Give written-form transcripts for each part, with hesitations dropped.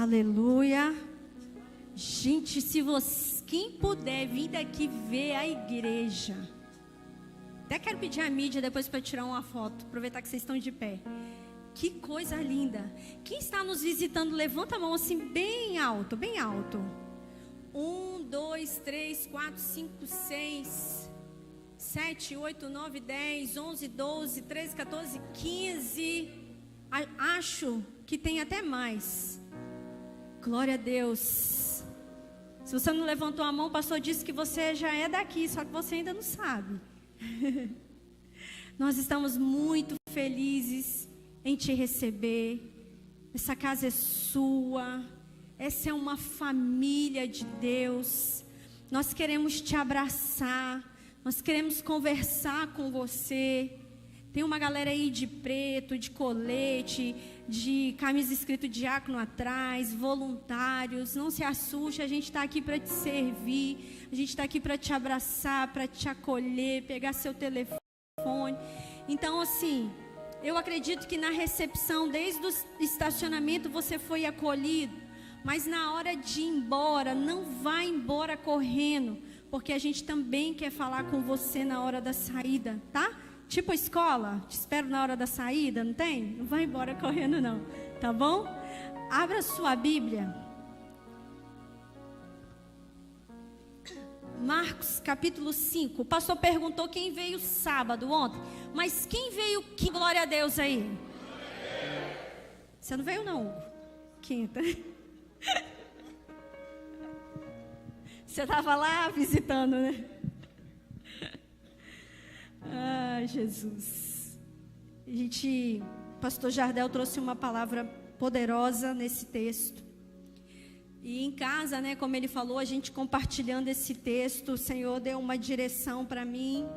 Aleluia. Gente, quem puder vir daqui ver a igreja. Até quero pedir a mídia depois para tirar uma foto. Aproveitar que vocês estão de pé. Que coisa linda. Quem está nos visitando, levanta a mão assim bem alto, bem alto. 1, 2, 3, 4, 5, 6, 7, 8, 9, 10, 11, 12, 13, 14, 15. Acho que tem até mais. Glória a Deus. Se você não levantou a mão, o pastor disse que você já é daqui, só que você ainda não sabe. Nós estamos muito felizes em te receber. Essa casa é sua. Essa é uma família de Deus. Nós queremos te abraçar. Nós queremos conversar com você. Tem uma galera aí de preto, de colete, de camisa escrito diácono atrás, voluntários. Não se assuste, a gente está aqui para te servir. A gente está aqui para te abraçar, para te acolher, pegar seu telefone. Então, assim, eu acredito que na recepção, desde o estacionamento, você foi acolhido. Mas na hora de ir embora, não vá embora correndo, porque a gente também quer falar com você na hora da saída, tá? Tipo a escola, te espero na hora da saída, não tem? Não vai embora correndo não, tá bom? Abra sua Bíblia. Marcos capítulo 5. O pastor perguntou quem veio sábado ontem. Mas quem veio quinta? Glória a Deus aí. Você não veio não, Hugo? Quinta. Você estava lá visitando, né? Ai, Jesus. Pastor Jardel trouxe uma palavra poderosa nesse texto. E em casa, né, como ele falou, a gente compartilhando esse texto, o Senhor deu uma direção para mim.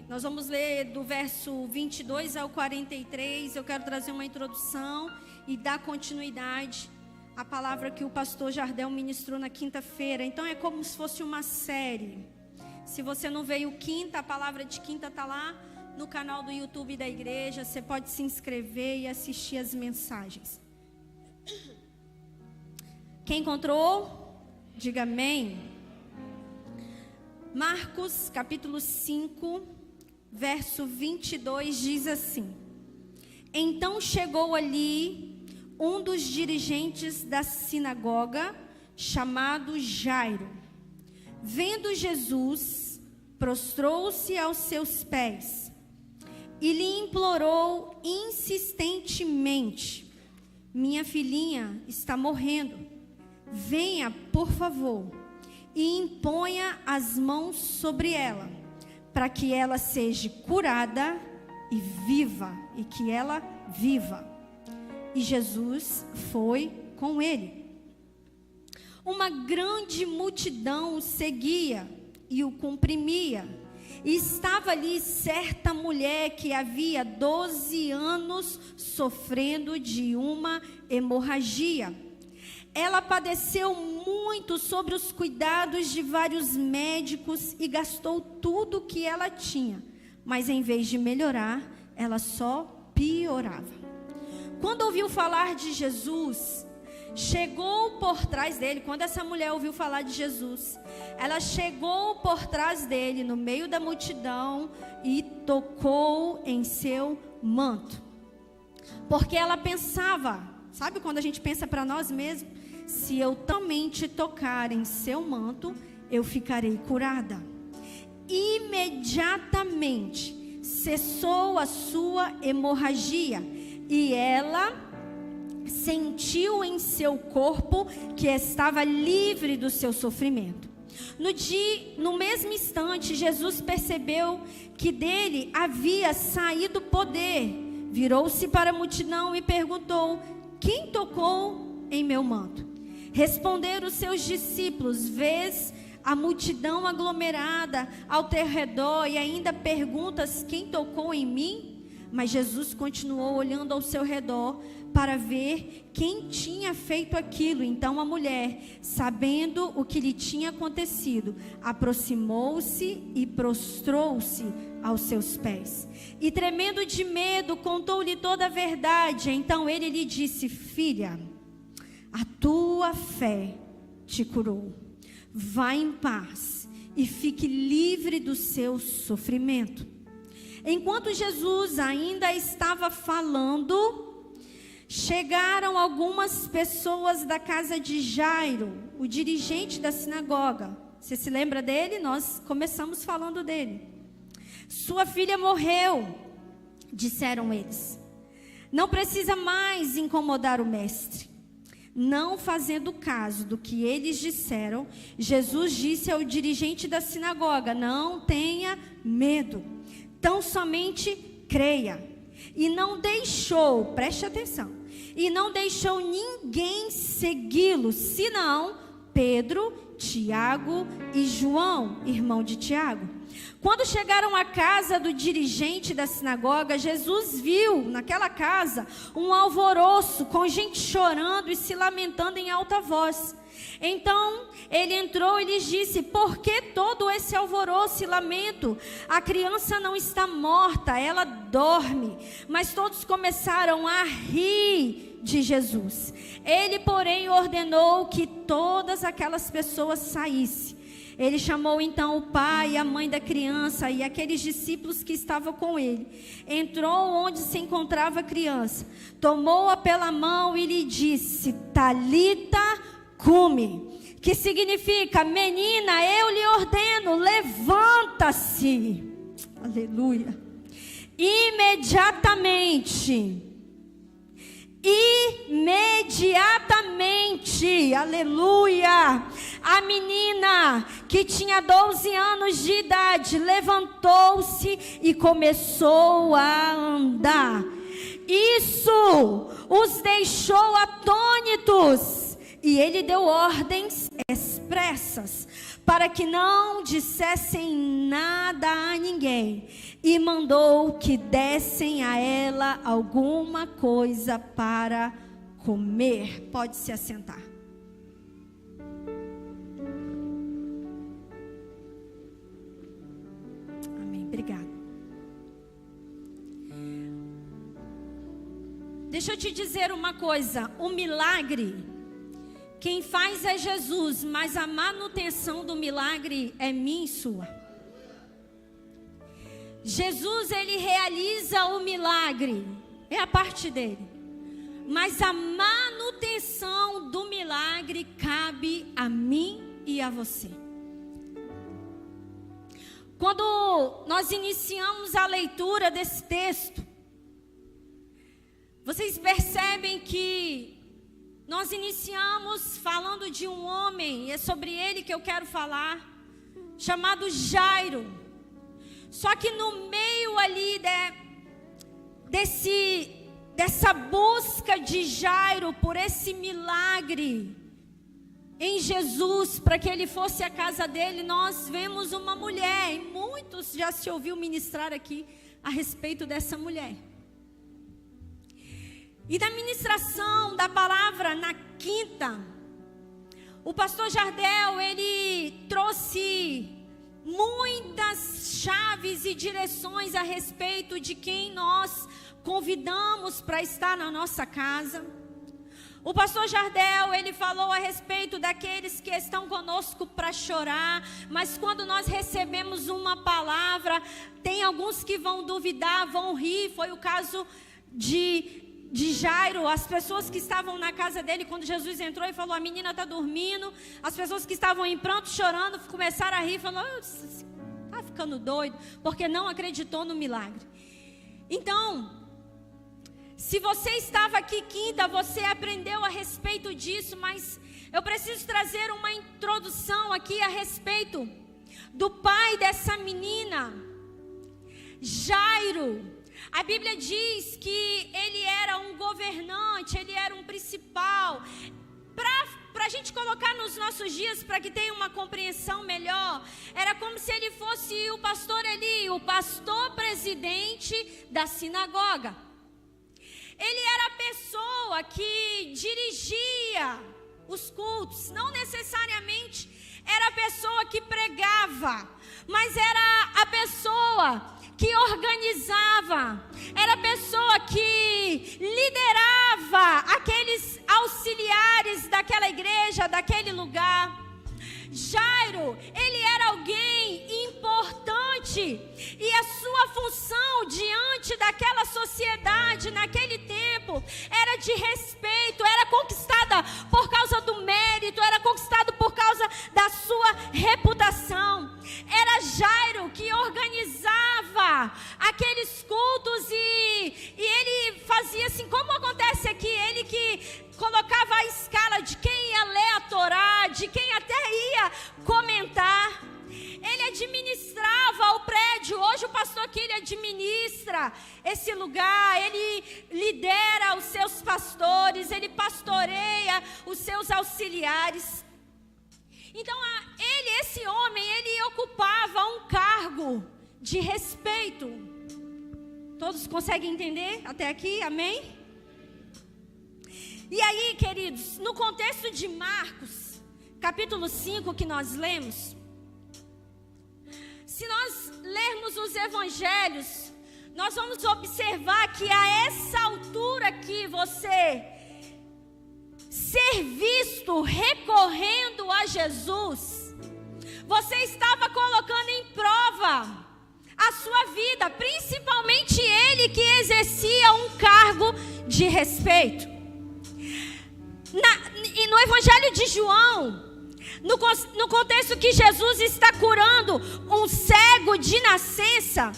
Nós vamos ler do verso 22 ao 43. Eu quero trazer uma introdução e dar continuidade à palavra que o pastor Jardel ministrou na quinta-feira. Então é como se fosse uma série. Se você não veio quinta, a palavra de quinta está lá no canal do YouTube da igreja. Você pode se inscrever e assistir as mensagens. Quem encontrou? Diga amém. Marcos capítulo 5, verso 22 diz assim: Então chegou ali um dos dirigentes da sinagoga, chamado Jairo. Vendo Jesus, prostrou-se aos seus pés e lhe implorou insistentemente: Minha filhinha está morrendo. Venha, por favor, e imponha as mãos sobre ela, para que ela seja curada e viva, e que ela viva. E Jesus foi com ele. Uma grande multidão o seguia e o comprimia. E estava ali certa mulher que havia 12 anos sofrendo de uma hemorragia. Ela padeceu muito sobre os cuidados de vários médicos e gastou tudo o que ela tinha. Mas em vez de melhorar, ela só piorava. Quando ouviu falar de Jesus, chegou por trás dele. Quando essa mulher ouviu falar de Jesus, ela chegou por trás dele, no meio da multidão, e tocou em seu manto. Porque ela pensava, sabe quando a gente pensa para nós mesmos? Se eu somente tocar em seu manto, eu ficarei curada. Imediatamente cessou a sua hemorragia e ela sentiu em seu corpo que estava livre do seu sofrimento. No mesmo instante, Jesus percebeu que dele havia saído poder. Virou-se para a multidão e perguntou: Quem tocou em meu manto? Responderam os seus discípulos: Vês a multidão aglomerada ao teu redor e ainda perguntas: Quem tocou em mim? Mas Jesus continuou olhando ao seu redor para ver quem tinha feito aquilo. Então a mulher, sabendo o que lhe tinha acontecido, aproximou-se e prostrou-se aos seus pés. E tremendo de medo, contou-lhe toda a verdade. Então ele lhe disse: filha, a tua fé te curou. Vá em paz e fique livre do seu sofrimento. Enquanto Jesus ainda estava falando, chegaram algumas pessoas da casa de Jairo, o dirigente da sinagoga. Você se lembra dele? Nós começamos falando dele. Sua filha morreu, disseram eles. Não precisa mais incomodar o mestre. Não fazendo caso do que eles disseram, Jesus disse ao dirigente da sinagoga: não tenha medo, tão somente creia. E não deixou, preste atenção, e não deixou ninguém segui-lo, senão Pedro, Tiago e João, irmão de Tiago. Quando chegaram à casa do dirigente da sinagoga, Jesus viu naquela casa um alvoroço, com gente chorando e se lamentando em alta voz. Então ele entrou e lhes disse: por que todo esse alvoroço e lamento? A criança não está morta, ela dorme. Mas todos começaram a rir de Jesus. Ele, porém, ordenou que todas aquelas pessoas saíssem. Ele chamou então o pai e a mãe da criança e aqueles discípulos que estavam com ele. Entrou onde se encontrava a criança, tomou-a pela mão e lhe disse: Talita cumi, que significa: menina, eu lhe ordeno, levanta-se. Aleluia. Imediatamente, aleluia, a menina que tinha 12 anos de idade levantou-se e começou a andar. Isso os deixou atônitos, e ele deu ordens expressas para que não dissessem nada a ninguém, e mandou que dessem a ela alguma coisa para comer. Pode se assentar. Amém, obrigada. Deixa eu te dizer uma coisa: o milagre, quem faz é Jesus, mas a manutenção do milagre é minha e sua. Jesus, ele realiza o milagre, é a parte dele, mas a manutenção do milagre cabe a mim e a você. Quando nós iniciamos a leitura desse texto, vocês percebem que nós iniciamos falando de um homem, e é sobre ele que eu quero falar, chamado Jairo. Só que no meio ali dessa busca de Jairo por esse milagre em Jesus, para que ele fosse à casa dele, nós vemos uma mulher, e muitos já se ouviu ministrar aqui a respeito dessa mulher. E da ministração da palavra na quinta, o pastor Jardel, ele trouxe muitas chaves e direções a respeito de quem nós convidamos para estar na nossa casa. O pastor Jardel, ele falou a respeito daqueles que estão conosco para chorar, mas quando nós recebemos uma palavra, tem alguns que vão duvidar, vão rir. Foi o caso de Jairo. As pessoas que estavam na casa dele, quando Jesus entrou e falou: a menina está dormindo, as pessoas que estavam em pranto, chorando, começaram a rir, falando: está ficando doido, porque não acreditou no milagre. Então, se você estava aqui quinta, você aprendeu a respeito disso, mas eu preciso trazer uma introdução aqui a respeito do pai dessa menina, Jairo. A Bíblia diz que ele era um governante, ele era um principal. Para para a gente colocar nos nossos dias, para que tenha uma compreensão melhor, era como se ele fosse o pastor Eli, o pastor presidente da sinagoga. Ele era a pessoa que dirigia os cultos, não necessariamente era a pessoa que pregava, mas era a pessoa que organizava, era a pessoa que liderava aqueles auxiliares daquela igreja, daquele lugar. Jairo, ele era alguém importante, e a sua função diante daquela sociedade, naquele tempo, era de respeito, era conquistada por causa do mérito, era conquistado por causa da sua reputação. Era Jairo que organizava aqueles cultos, e ele fazia assim, como acontece aqui, ele que colocava a escala de quem ia ler a Torá, de quem até ia comentar. Ele administrava o prédio. Hoje o pastor aqui, ele administra esse lugar, ele lidera os seus pastores, ele pastoreia os seus auxiliares. Então, esse homem, ele ocupava um cargo de respeito. Todos conseguem entender até aqui? Amém? E aí, queridos, no contexto de Marcos, capítulo 5, que nós lemos, se nós lermos os evangelhos, nós vamos observar que a essa altura aqui, você ser visto recorrendo a Jesus, você estava colocando em prova a sua vida, principalmente ele que exercia um cargo de respeito. E no Evangelho de João, no contexto que Jesus está curando um cego de nascença,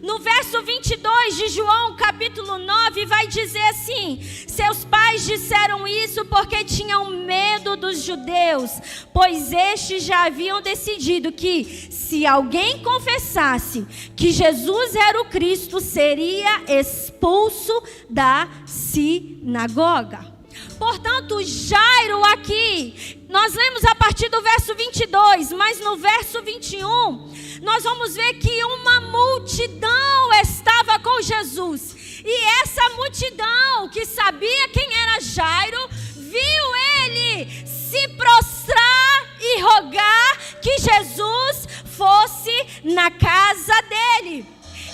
no verso 22 de João, capítulo 9, vai dizer assim: seus pais disseram isso porque tinham medo dos judeus, pois estes já haviam decidido que, se alguém confessasse que Jesus era o Cristo, seria expulso da sinagoga. Portanto, Jairo aqui, nós lemos a partir do verso 22, mas no verso 21, nós vamos ver que uma multidão estava com Jesus. E essa multidão, que sabia quem era Jairo, viu ele se prostrar e rogar que Jesus fosse na casa dele.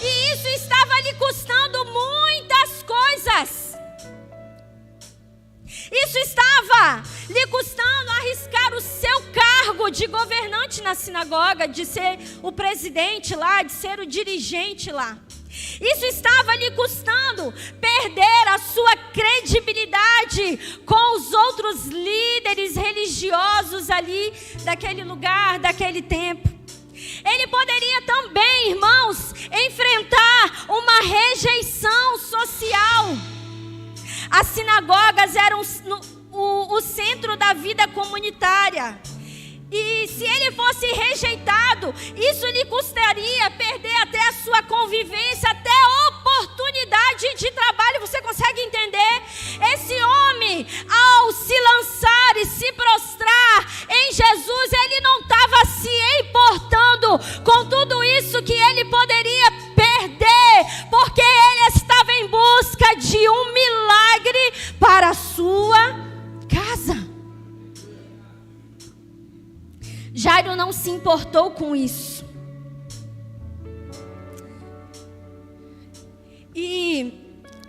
E isso estava lhe custando muitas coisas. Isso estava lhe custando arriscar o seu cargo de governante na sinagoga, de ser o presidente lá, de ser o dirigente lá. Isso estava lhe custando perder a sua credibilidade com os outros líderes religiosos ali daquele lugar, daquele tempo. Ele poderia também, irmãos, enfrentar uma rejeição social. As sinagogas eram o centro da vida comunitária. E se ele fosse rejeitado, isso lhe custaria perder até a sua convivência, até a oportunidade de trabalho. Você consegue entender? Esse homem, ao se lançar e se prostrar em Jesus, ele não estava se importando com tudo isso que ele poderia perder, porque ele estava em busca de um milagre para a sua casa. Jairo não se importou com isso. E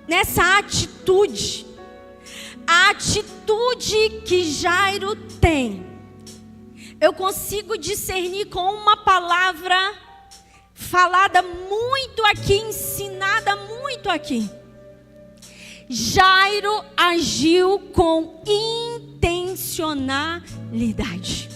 nessa atitude, a atitude que Jairo tem, eu consigo discernir com uma palavra falada muito aqui, ensinada muito aqui. Jairo agiu com intencionalidade.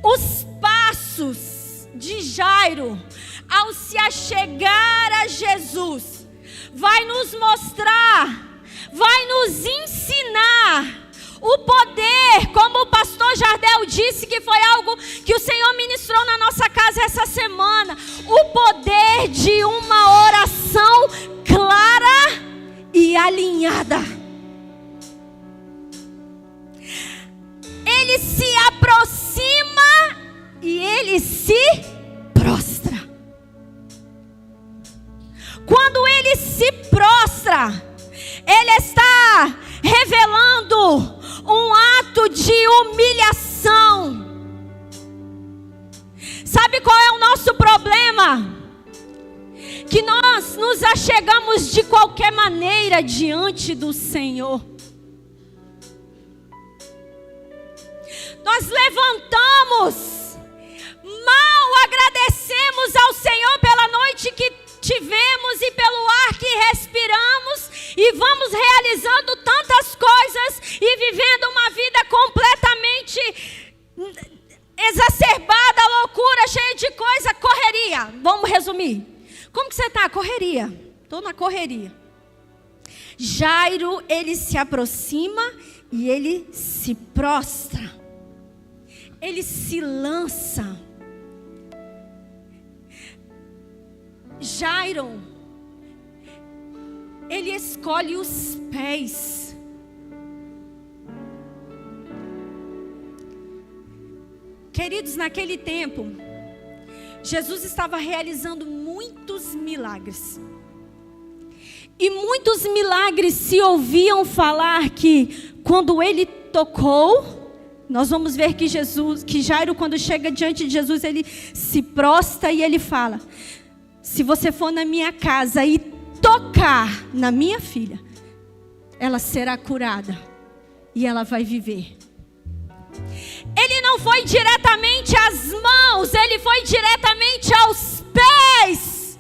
Os passos de Jairo ao se achegar a Jesus vai nos mostrar, vai nos ensinar o poder, como o pastor Jardel disse, que foi algo que o Senhor ministrou na nossa casa essa semana, o poder de uma oração clara e alinhada. se aproxima e ele se prostra. Quando ele se prostra, ele está revelando um ato de humilhação. Sabe qual é o nosso problema? Que nós nos achegamos de qualquer maneira diante do Senhor. Nós levantamos, mal agradecemos ao Senhor pela noite que tivemos e pelo ar que respiramos, e vamos realizando tantas coisas e vivendo uma vida completamente exacerbada, loucura, cheia de coisa, correria. Vamos resumir. Como que você está? Correria. Estou na correria. Jairo, ele se aproxima e ele se prostra. Ele se lança. Jairo, ele escolhe os pés. Queridos, naquele tempo, Jesus estava realizando muitos milagres. E muitos milagres se ouviam falar que quando ele tocou, nós vamos ver que Jairo, quando chega diante de Jesus, ele se prostra e ele fala: se você for na minha casa e tocar na minha filha, ela será curada e ela vai viver. Ele não foi diretamente às mãos, ele foi diretamente aos pés.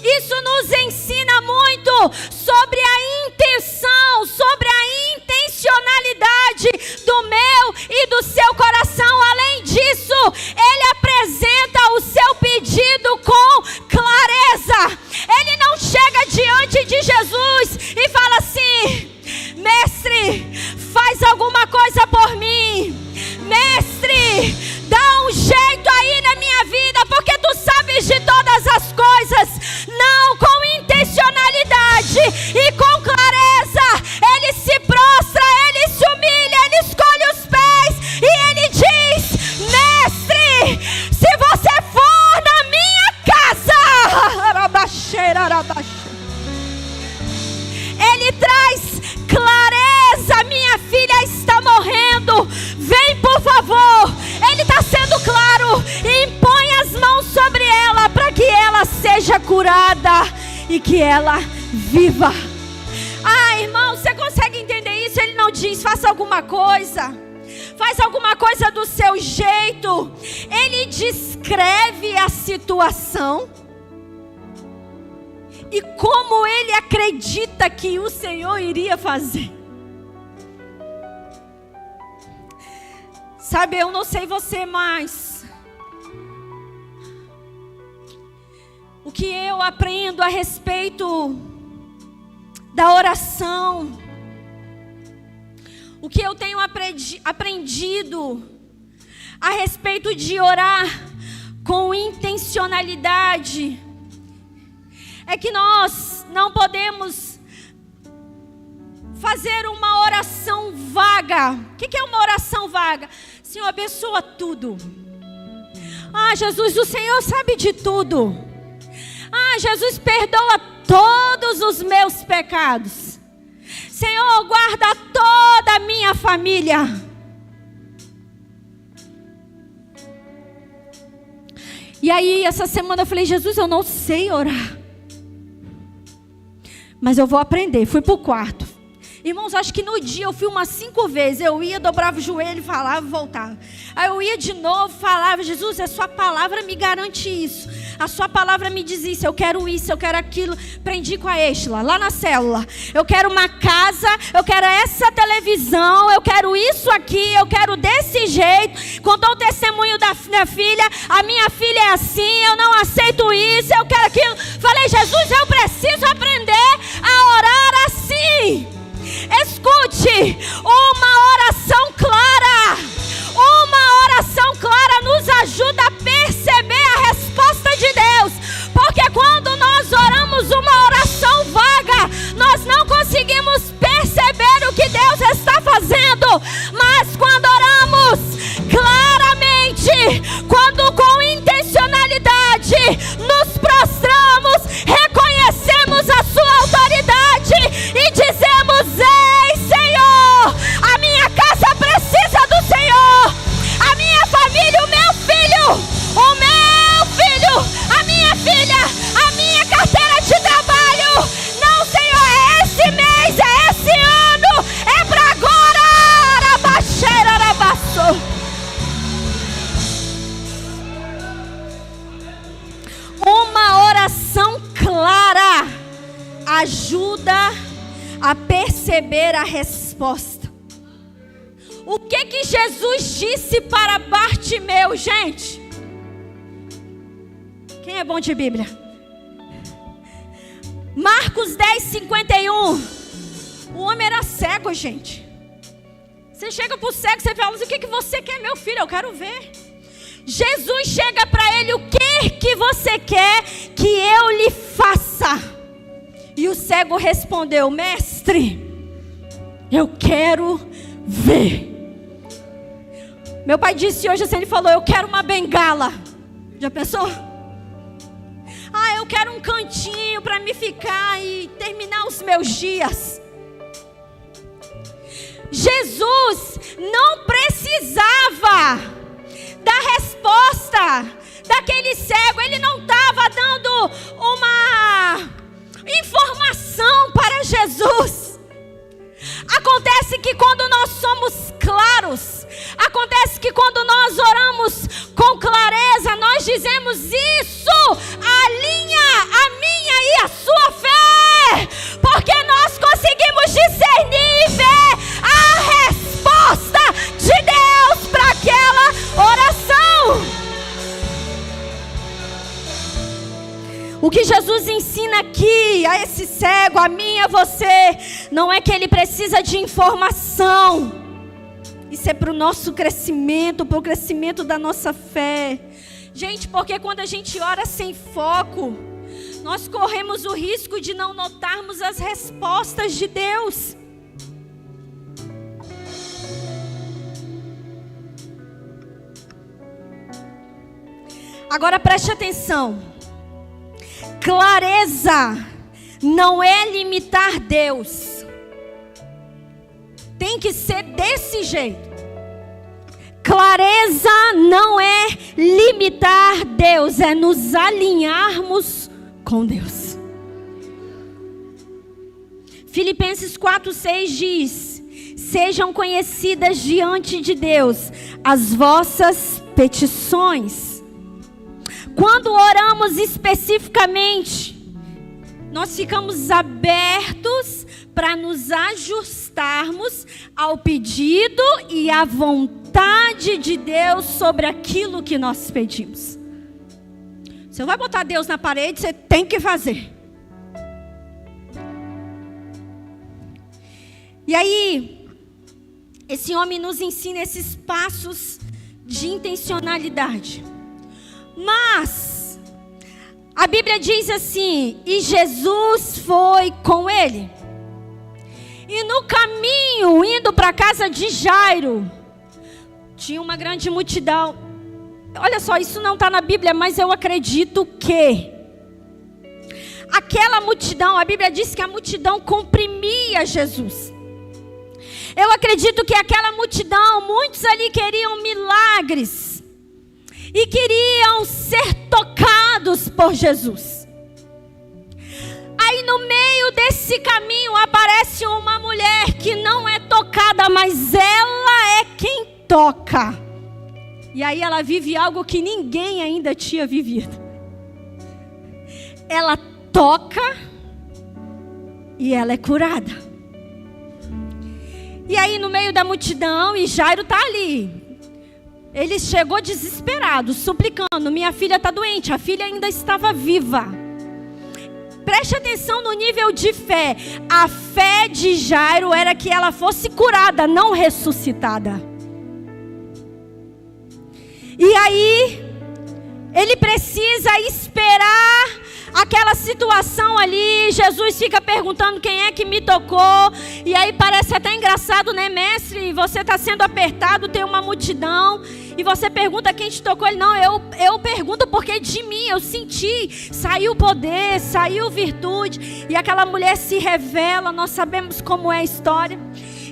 Isso nos ensina muito sobre a intenção, sobre a intencionalidade do meu e do seu coração. Além disso, ele apresenta o seu pedido com clareza. Ele não chega diante de Jesus e fala assim: mestre, faz alguma coisa por mim. Mestre, dá um jeito aí na minha vida, porque tu sabes de todas as coisas. Não, com intencionalidade e com clareza, ele se prostra, ele se humilha, ele escolhe os pés e ele diz: mestre, se você for na minha casa, ele traz clareza: minha filha está morrendo, vem por favor. Ele está sendo claro e impõe as mãos sobre ela para que ela seja curada e que ela viva. Ah, irmão, você consegue entender isso? Ele não diz: faça alguma coisa, faz alguma coisa do seu jeito. Ele descreve a situação e como ele acredita que o Senhor iria fazer. Sabe, eu não sei você, mas o que eu aprendo a respeito da oração, o que eu tenho aprendido a respeito de orar com intencionalidade, é que nós não podemos fazer uma oração vaga. O que é uma oração vaga? Senhor, abençoa tudo. Ah, Jesus, o Senhor sabe de tudo. Ah, Jesus, perdoa todos os meus pecados. Senhor, guarda toda a minha família. E aí, essa semana eu falei: Jesus, eu não sei orar, mas eu vou aprender. Fui para o quarto. Irmãos, acho que no dia eu fui umas 5 vezes. Eu ia, dobrava o joelho, falava e voltava. Aí eu ia de novo, falava: Jesus, a sua palavra me garante isso. A sua palavra me diz isso. Eu quero isso, eu quero aquilo. Prendi com a Estela, lá na célula. Eu quero uma casa, eu quero essa televisão, eu quero isso aqui, eu quero desse jeito. Contou o testemunho da minha filha. A minha filha é assim, eu não aceito isso, eu quero aquilo. Falei: Jesus, eu preciso aprender a orar assim. Escute, uma oração clara. Uma oração clara nos ajuda a perceber a resposta de Deus. Porque quando nós oramos uma oração vaga, nós não conseguimos perceber o que Deus está fazendo. Mas quando com intencionalidade nos prostramos, reconhecemos a sua autoridade e dizemos: ei, Senhor, a minha casa precisa do Senhor, a minha família, o meu filho, a minha filha, a minha carteira de trabalho. Não, Senhor, é esse mês, é esse ano, é para agora. Arabaxeira, arabaçou. Uma oração clara ajuda a perceber a resposta. O que Jesus disse para Bartimeu, gente? Quem é bom de Bíblia? Marcos 10:51. O homem era cego, gente. Você chega para o cego, você fala: o que você quer, meu filho? Eu quero ver. Jesus chega para ele: o que você quer que eu lhe faça? E o cego respondeu: mestre, eu quero ver. Meu pai disse hoje assim, ele falou: eu quero uma bengala. Já pensou? Eu quero um cantinho para me ficar e terminar os meus dias. Jesus não precisava da resposta daquele cego. Ele não estava dando uma informação para Jesus. Acontece que quando nós somos claros, acontece que quando nós oramos com clareza, nós dizemos: isso alinha a minha e a sua fé, porque nós conseguimos discernir e ver a resposta de Deus para aquela oração. O que Jesus ensina aqui a esse cego, a mim e a você, não é que ele precisa de informação. Isso é para o nosso crescimento, para o crescimento da nossa fé. Gente, porque quando a gente ora sem foco, nós corremos o risco de não notarmos as respostas de Deus. Agora preste atenção. Clareza não é limitar Deus. Tem que ser desse jeito. Clareza não é limitar Deus, é nos alinharmos com Deus. Filipenses 4:6 diz: sejam conhecidas diante de Deus as vossas petições. Quando oramos especificamente, nós ficamos abertos para nos ajustarmos ao pedido e à vontade de Deus sobre aquilo que nós pedimos. Você não vai botar Deus na parede, você tem que fazer. E aí, esse homem nos ensina esses passos de intencionalidade. Mas a Bíblia diz assim: e Jesus foi com ele. E no caminho, indo para a casa de Jairo, tinha uma grande multidão. Olha só, isso não está na Bíblia, mas eu acredito que aquela multidão, a Bíblia diz que a multidão comprimia Jesus. Eu acredito que aquela multidão, muitos ali queriam milagres e queriam ser tocados por Jesus. Aí no meio desse caminho aparece uma mulher que não é tocada, mas ela é quem toca. E aí ela vive algo que ninguém ainda tinha vivido. Ela toca e ela é curada. E aí no meio da multidão, e Jairo está ali. Ele chegou desesperado, suplicando: minha filha está doente. A filha ainda estava viva. Preste atenção no nível de fé. A fé de Jairo era que ela fosse curada, não ressuscitada. E aí, ele precisa esperar aquela situação ali. Jesus fica perguntando: quem é que me tocou? E aí parece até engraçado, né, mestre? Você está sendo apertado, tem uma multidão. E você pergunta quem te tocou. Ele, não, eu pergunto porque de mim eu senti. Saiu poder, saiu virtude. E aquela mulher se revela, nós sabemos como é a história.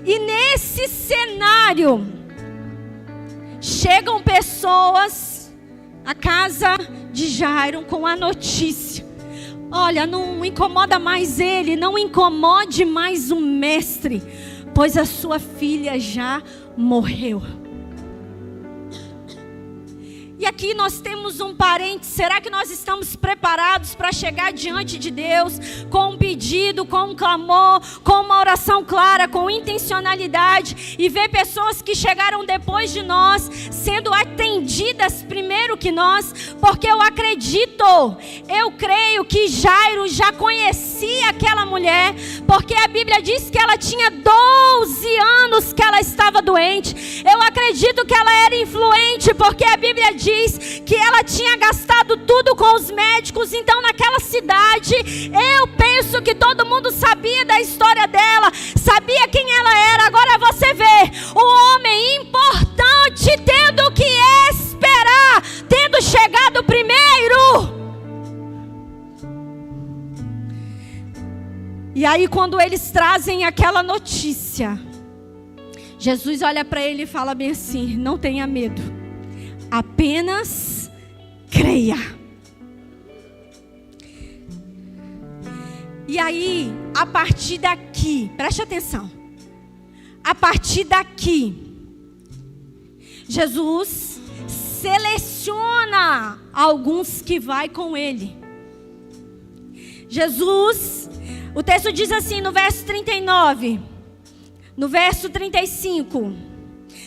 E nesse cenário, chegam pessoas à casa de Jairo com a notícia: olha, não incomoda mais ele, não incomode mais o mestre, pois a sua filha já morreu. E aqui nós temos um parente. Será que nós estamos preparados para chegar diante de Deus com um pedido, com um clamor, com uma oração clara, com intencionalidade, e ver pessoas que chegaram depois de nós sendo atendidas primeiro que nós? Porque eu creio que Jairo já conhecia aquela mulher, porque a Bíblia diz que ela tinha 12 anos que ela estava doente. Eu acredito que ela era influente, porque a Bíblia diz que ela tinha gastado tudo com os médicos. Então naquela cidade, eu penso que todo mundo sabia da história dela, sabia quem ela era. Agora você vê um homem importante tendo que esperar, tendo chegado primeiro. E aí quando eles trazem aquela notícia, Jesus olha para ele e fala bem assim: não tenha medo, apenas creia. E aí, a partir daqui, preste atenção, a partir daqui, Jesus seleciona alguns que vai com ele. Jesus, o texto diz assim no verso 39, no verso 35: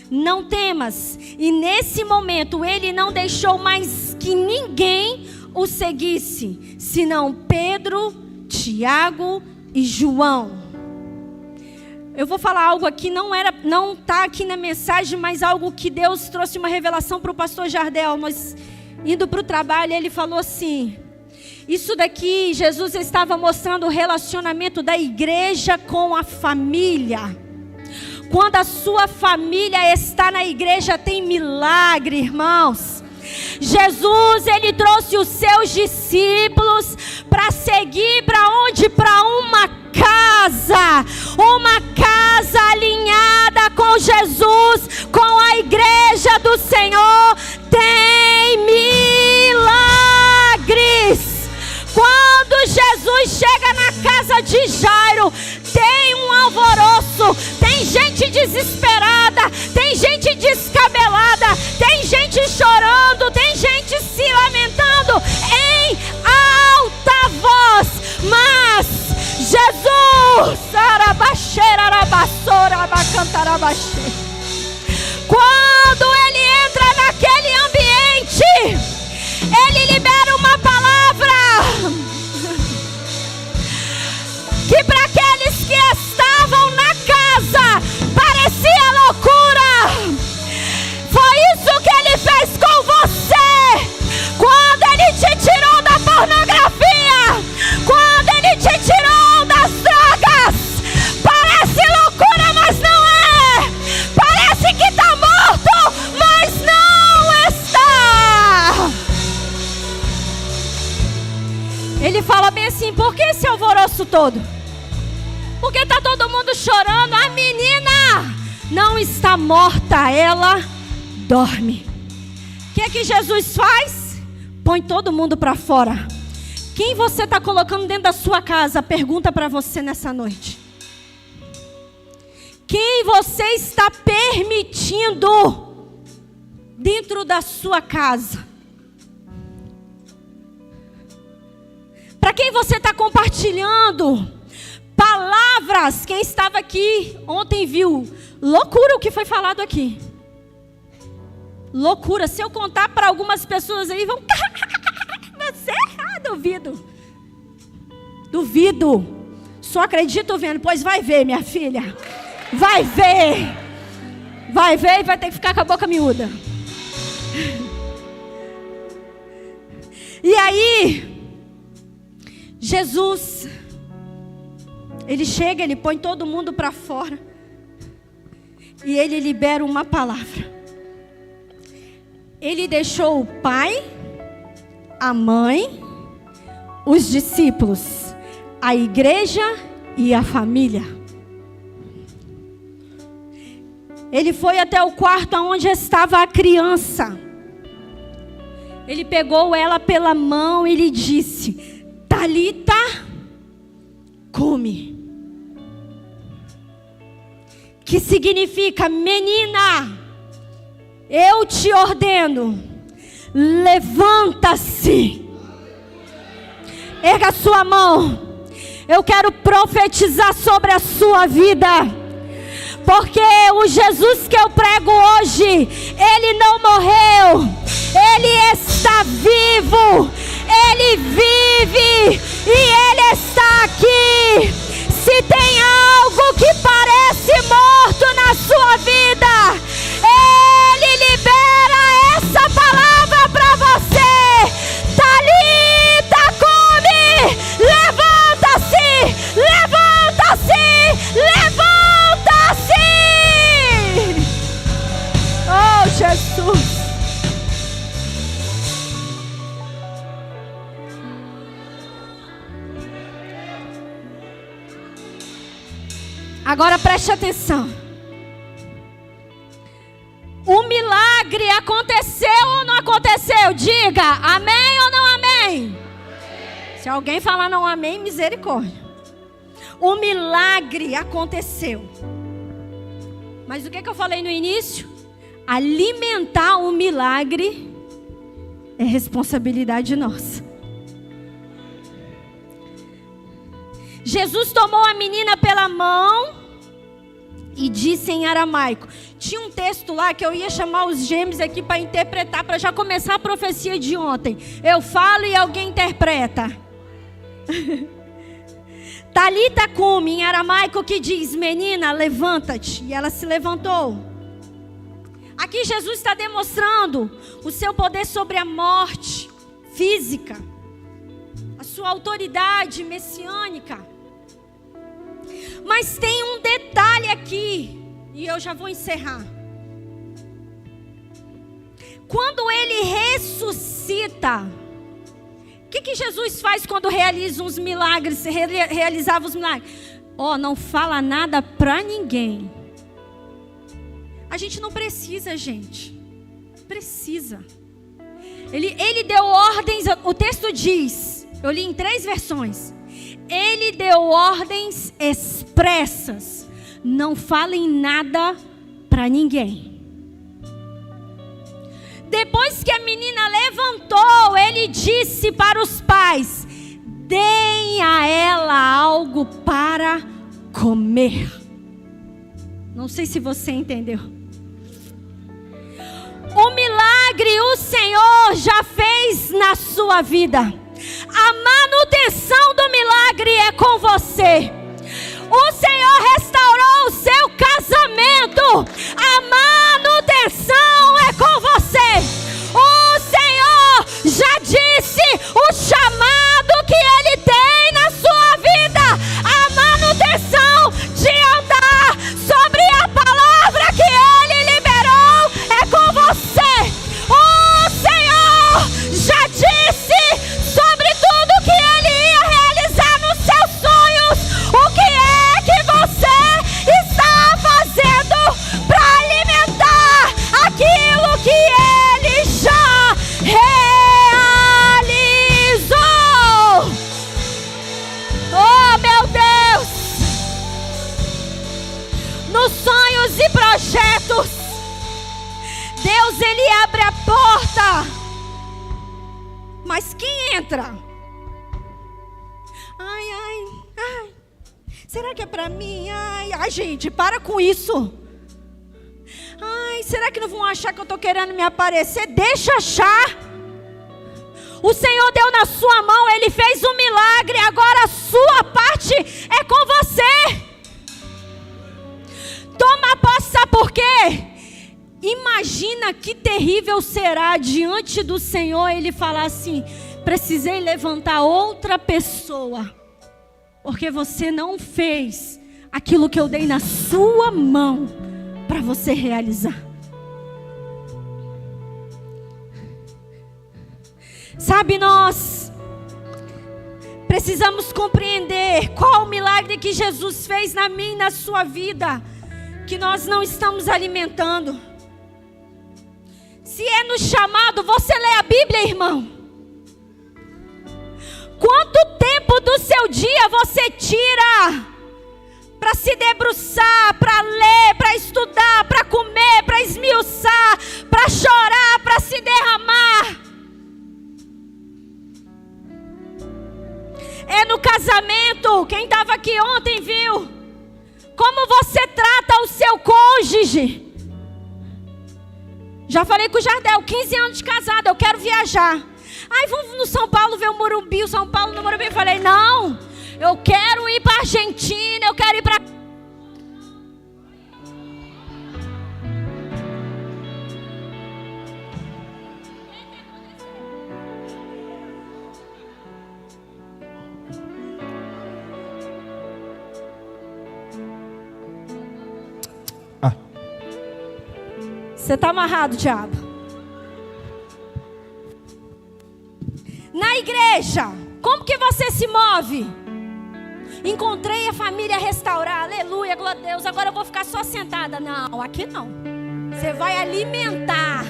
não temas. E nesse momento ele não deixou mais que ninguém o seguisse, senão Pedro, Tiago e João. Eu vou falar algo aqui, não está aqui na mensagem, mas algo que Deus trouxe uma revelação para o pastor Jardel. Mas indo para o trabalho, ele falou assim: isso daqui, Jesus estava mostrando o relacionamento da igreja com a família. Quando a sua família está na igreja, tem milagre, irmãos. Jesus, ele trouxe os seus discípulos para seguir para onde? Para uma casa alinhada com Jesus, com a igreja do Senhor. Tem milagres. Quando Jesus chega na casa de Jairo, tem um alvoroço, tem gente desesperada, tem gente descabelada, tem gente chorando, tem gente se lamentando em alta voz. Mas Jesus, quando ele entra naquele ambiente, ele libera uma palavra que para aqueles que estavam na casa parecia loucura. Foi isso que ele fez com você. Quando ele te tirou da pornografia, quando ele te tirou das drogas, parece loucura, mas não é. Parece que está morto, mas não está. Ele fala bem assim: por que esse alvoroço todo? Porque está todo mundo chorando. A menina não está morta, ela dorme. O que é que Jesus faz? Põe todo mundo para fora. Quem você está colocando dentro da sua casa? Pergunta para você nessa noite. Quem você está permitindo dentro da sua casa? Para quem você está compartilhando palavras? Quem estava aqui ontem viu loucura o que foi falado aqui. Loucura. Se eu contar para algumas pessoas aí, vão você? Duvido. Só acredito vendo. Pois vai ver, minha filha. Vai ver e vai ter que ficar com a boca miúda. E aí, Jesus, ele chega, ele põe todo mundo para fora. E ele libera uma palavra. Ele deixou o pai, a mãe, os discípulos, a igreja e a família. Ele foi até o quarto onde estava a criança. Ele pegou ela pela mão e lhe disse: Talita, cumi. Que significa: menina, eu te ordeno, levanta-se. Erga a sua mão. Eu quero profetizar sobre a sua vida. Porque o Jesus que eu prego hoje, Ele não morreu. Ele está vivo. Ele vive. E Ele está aqui. Se tem algo que parece morto na sua vida, Ele libera essa palavra para você. Talita, cumi. Levanta-se. Levanta-se. Levanta-se. Oh, Jesus. Agora preste atenção. O milagre aconteceu ou não aconteceu? Diga amém ou não amém? Se alguém falar não amém, misericórdia. O milagre aconteceu. Mas o que eu falei no início? Alimentar o milagre é responsabilidade nossa. Jesus tomou a menina pela mão e disse em aramaico. Tinha um texto lá que eu ia chamar os gêmeos aqui para interpretar, para já começar a profecia de ontem. Eu falo e alguém interpreta. Talita cumi, em aramaico, que diz: menina, levanta-te. E ela se levantou. Aqui Jesus está demonstrando o seu poder sobre a morte física, a sua autoridade messiânica. Mas tem um detalhe aqui, e eu já vou encerrar. Quando Ele ressuscita, o que Jesus faz quando realiza uns milagres, realizava os milagres? Não fala nada para ninguém. A gente não precisa, gente. Precisa. Ele deu ordens, o texto diz, eu li em 3 versões. Ele deu ordens expressas. Não falem nada para ninguém. Depois que a menina levantou, ele disse para os pais: deem a ela algo para comer. Não sei se você entendeu. O milagre o Senhor já fez na sua vida. A manutenção do milagre é com você. O Senhor restaurou o seu casamento. A manutenção é com você. O Senhor já disse o chamado que Ele tem na sua vida. A manutenção de andar sobre a palavra que Ele liberou é com você. O Senhor já disse sobre tudo que Ele ia realizar nos seus sonhos. O que é que você está fazendo para alimentar aquilo que Ele já realizou? Oh, meu Deus! Nos sonhos e projetos, Deus, Ele abre a porta. Mas quem entra? Ai. Será que é para mim? Ai, gente, para com isso. Ai, será que não vão achar que eu estou querendo me aparecer? Deixa achar. O Senhor deu na sua mão, Ele fez um milagre. Agora a sua parte é com você. Toma posse, sabe por quê? Imagina que terrível será diante do Senhor Ele falar assim: precisei levantar outra pessoa, porque você não fez aquilo que eu dei na sua mão para você realizar. Sabe, nós precisamos compreender qual o milagre que Jesus fez na minha e na sua vida, que nós não estamos alimentando. Se é no chamado, você lê a Bíblia, irmão? Quanto tempo do seu dia você tira para se debruçar, para ler, para estudar, para comer, para esmiuçar, para chorar, para se derramar? É no casamento. Quem estava aqui ontem viu como você trata o seu cônjuge. Já falei com o Jardel, 15 anos de casado, eu quero viajar. Ai, vamos no São Paulo ver o Morumbi, o São Paulo no Morumbi. Eu falei, não, eu quero ir para a Argentina, eu quero ir para... Você está amarrado, diabo. Na igreja, como que você se move? Encontrei a família restaurar, aleluia, glória a Deus. Agora eu vou ficar só sentada. Não, aqui não. Você vai alimentar.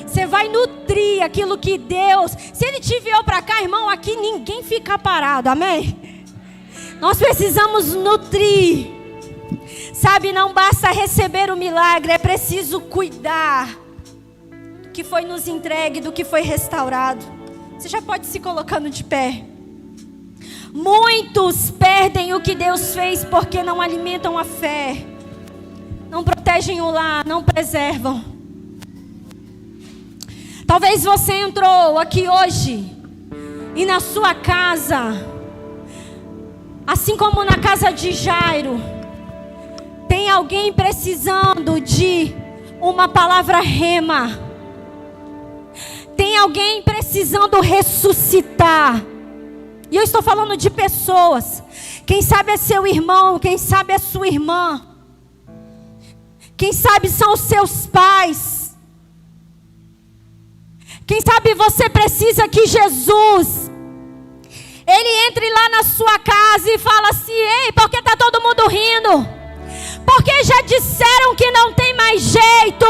Você vai nutrir aquilo que Deus... Se Ele te enviou para cá, irmão, aqui ninguém fica parado, amém? Nós precisamos nutrir. Sabe, não basta receber o milagre, é preciso cuidar do que foi nos entregue, do que foi restaurado. Você já pode se colocando de pé. Muitos perdem o que Deus fez porque não alimentam a fé, não protegem o lar, não preservam. Talvez você entrou aqui hoje e na sua casa, assim como na casa de Jairo, tem alguém precisando de uma palavra rema. Tem alguém precisando ressuscitar. E eu estou falando de pessoas. Quem sabe é seu irmão, quem sabe é sua irmã. Quem sabe são os seus pais. Quem sabe você precisa que Jesus, Ele entre lá na sua casa e fala assim, ei, por que está todo mundo rindo? Porque já disseram que não tem mais jeito.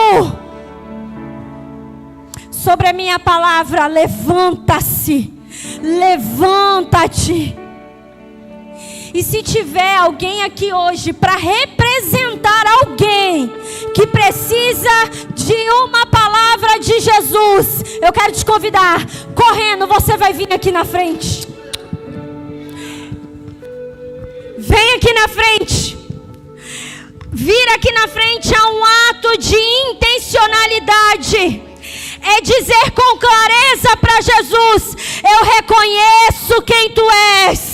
Sobre a minha palavra, levanta-se, levanta-te. E se tiver alguém aqui hoje para representar alguém que precisa de uma palavra de Jesus, eu quero te convidar, correndo, você vai vir aqui na frente. Vem aqui na frente. Vir aqui na frente é um ato de intencionalidade. É dizer com clareza para Jesus, eu reconheço quem tu és.